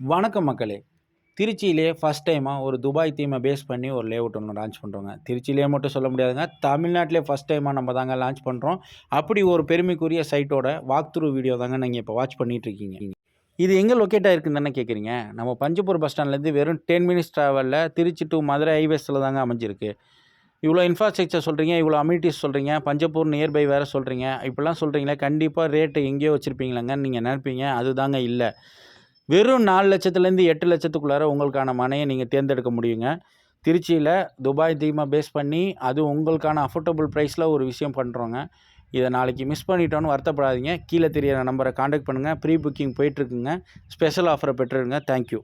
வணக்கம் மக்களே! திருச்சியிலே ஃபர்ஸ்ட் டைமா ஒரு துபாய் தீமை பேஸ் பண்ணி ஒரு லேஅவுட் ஒண்ணு லான்ச் பண்றோங்க. திருச்சியிலே மட்டும் சொல்ல முடியாதுங்க. தமிழ்நாட்டிலே ஃபர்ஸ்ட் டைமா நம்ம தாங்க லான்ச் பண்றோம். அப்படி ஒரு பெருமைக்குரிய சைட்டோட வாக் த்ரூ வீடியோ தாங்க நீங்க இப்போ வாட்ச் பண்ணிட்டு இருக்கீங்க. இது எங்க லொக்கேட் ஆயிருக்குன்னு தானே கேட்குறீங்க? நம்ம பஞ்சப்பூர் பஸ் ஸ்டாண்ட்லேருந்து வெறும் 10 மினிட்ஸ் டிராவல்ல திருச்சி டூ மதுரை ஹைவேஸ்ல தாங்க அமைஞ்சிருக்கு. இவ்வளோ இன்ஃப்ராஸ்ட்ரக்சர் சொல்றீங்க, இவ்வளோ அம்யூனிட்டீஸ் சொல்றீங்க, பஞ்சப்பூர் நியர்பை வேற சொல்றீங்க. இப்படிலாம் சொல்றீங்களே, கண்டிப்பா ரேட் எங்கேயோ வச்சிருப்பீங்களேங்கன்னு நீங்க நினைப்பீங்க. அதுதாங்க இல்ல. வெறும் 4,00,000லேருந்து 8,00,000க்குள்ளார உங்களுக்கான மனைய நீங்க தேர்ந்தெடுக்க முடியுங்க. திருச்சியில துபாய் தீமை பேஸ் பண்ணி, அதுவும் உங்களுக்கான அஃபோர்டபுள் பிரைஸ்ல ஒரு விஷயம் பண்றோங்க. இத நாளைக்கு மிஸ் பண்ணிட்டோன்னு வருத்தப்படாதீங்க. கீழ தெரியிற நம்பர கான்டாக்ட் பண்ணுங்க. ப்ரீ புக்கிங் போயிட்டுருக்குங்க. ஸ்பெஷல் ஆஃபர பெற்றுருங்க. Thank you.